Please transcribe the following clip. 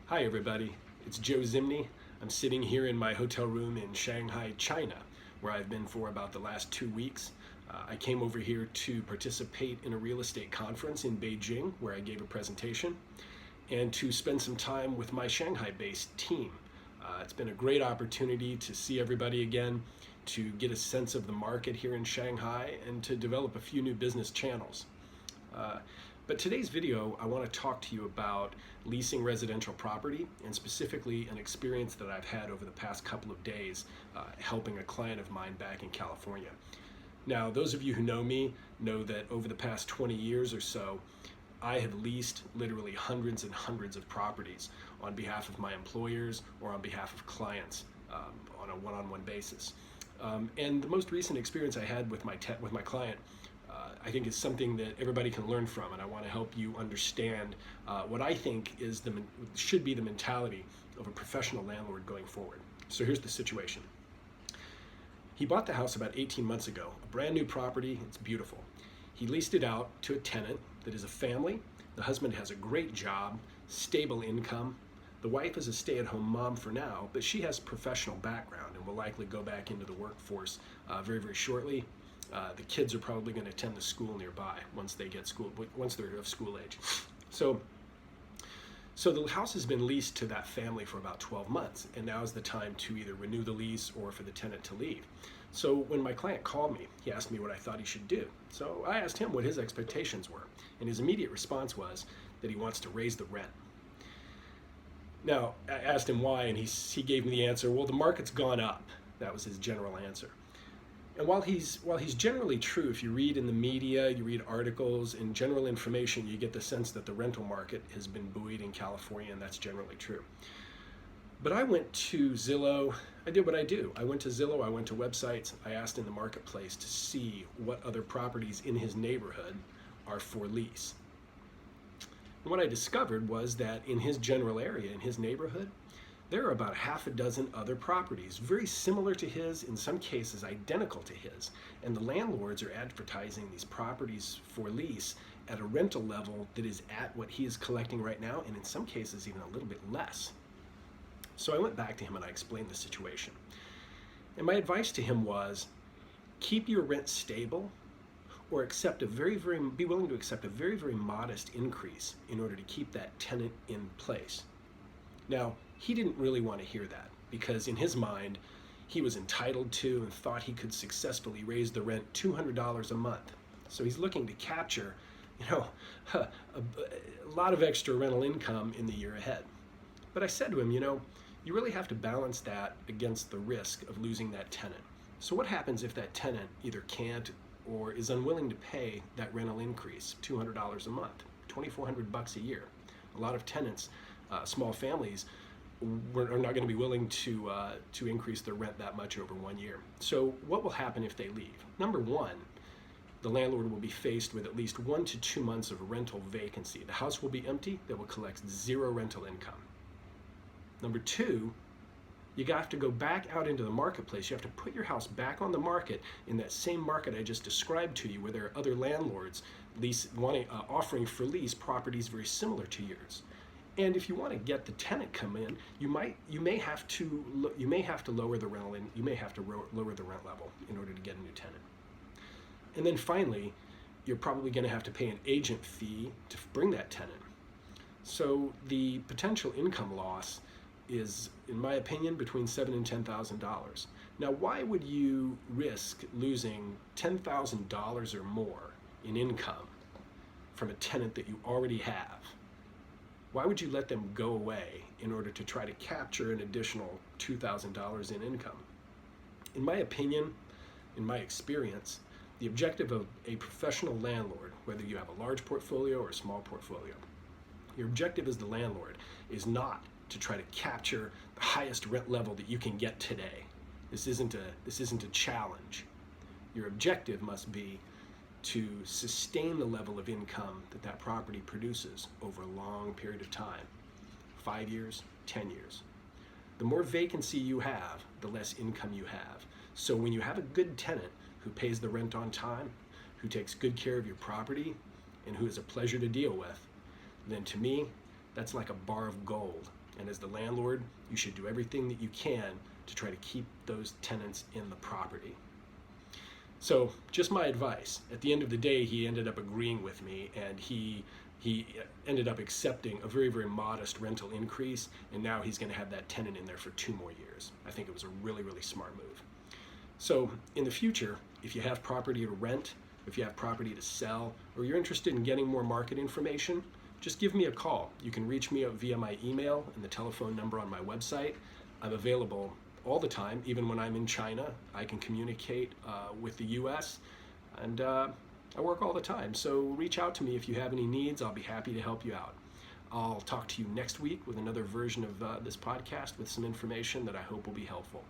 Hi everybody, it's Joe Zimney. I'm sitting here in my hotel room in Shanghai, China, where I've been for about the last 2 weeks. I came over here to participate in a real estate conference in Beijing, where I gave a presentation, and to spend some time with my Shanghai-based team. It's been a great opportunity to see everybody again, to get a sense of the market here in Shanghai, and to develop a few new business channels. But today's video, I want to talk to you about leasing residential property, and specifically an experience that I've had over the past couple of days helping a client of mine back in California. Now, those of you who know me know that over the past 20 years or so, I have leased literally hundreds and hundreds of properties on behalf of my employers or on behalf of clients on a one-on-one basis. And the most recent experience I had with my client I think is something that everybody can learn from, and I want to help you understand what I think is should be the mentality of a professional landlord going forward. So here's the situation. He bought the house about 18 months ago, a brand new property. It's beautiful. He leased it out to a tenant that is a family. The husband has a great job, stable income. The wife is a stay-at-home mom for now, but she has a professional background and will likely go back into the workforce very, very shortly. The kids are probably going to attend the school nearby once they're of school age. So the house has been leased to that family for about 12 months, and now is the time to either renew the lease or for the tenant to leave. So when my client called me, he asked me what I thought he should do. So I asked him what his expectations were, and his immediate response was that he wants to raise the rent. Now, I asked him why, and he gave me the answer, well, the market's gone up. That was his general answer. And while he's generally true, if you read in the media, you read articles and general information, you get the sense that the rental market has been buoyed in California, and that's generally true. But I went to Zillow. I did what I do. I went to Zillow, I went to websites, I asked in the marketplace to see what other properties in his neighborhood are for lease. And what I discovered was that in his general area, in his neighborhood, there are about half a dozen other properties, very similar to his, in some cases identical to his, and the landlords are advertising these properties for lease at a rental level that is at what he is collecting right now, and in some cases even a little bit less. So I went back to him and I explained the situation. And my advice to him was, keep your rent stable, or be willing to accept a very, very modest increase in order to keep that tenant in place. Now, he didn't really want to hear that, because in his mind, he was entitled to and thought he could successfully raise the rent $200 a month. So he's looking to capture, a lot of extra rental income in the year ahead. But I said to him, you really have to balance that against the risk of losing that tenant. So what happens if that tenant either can't or is unwilling to pay that rental increase, $200 a month, $2,400 a year? A lot of tenants, small families, are not going to be willing to increase their rent that much over 1 year. So what will happen if they leave? Number one, the landlord will be faced with at least 1 to 2 months of rental vacancy. The house will be empty. They will collect zero rental income. Number two, you have to go back out into the marketplace. You have to put your house back on the market in that same market I just described to you, where there are other landlords offering for lease properties very similar to yours. And if you want to get the tenant come in, you may have to lower the rental, and you may have to lower the rent level in order to get a new tenant. And then finally, you're probably going to have to pay an agent fee to bring that tenant. So the potential income loss is, in my opinion, between $7,000 and $10,000. Now, why would you risk losing $10,000 or more in income from a tenant that you already have? Why would you let them go away in order to try to capture an additional $2,000 in income? In my opinion, in my experience, the objective of a professional landlord, whether you have a large portfolio or a small portfolio, your objective as the landlord is not to try to capture the highest rent level that you can get today. This isn't a challenge. Your objective must be to sustain the level of income that property produces over a long period of time, 5 years, 10 years. The more vacancy you have, the less income you have. So when you have a good tenant who pays the rent on time, who takes good care of your property, and who is a pleasure to deal with, then to me, that's like a bar of gold. And as the landlord, you should do everything that you can to try to keep those tenants in the property. So just my advice. At the end of the day, he ended up agreeing with me, and he ended up accepting a very, very modest rental increase, and now he's going to have that tenant in there for 2 more years. I think it was a really, really smart move. So in the future, if you have property to rent, if you have property to sell, or you're interested in getting more market information, just give me a call. You can reach me via my email and the telephone number on my website. I'm available all the time, even when I'm in China. I can communicate with the US, and I work all the time. So reach out to me if you have any needs. I'll be happy to help you out. I'll talk to you next week with another version of this podcast with some information that I hope will be helpful.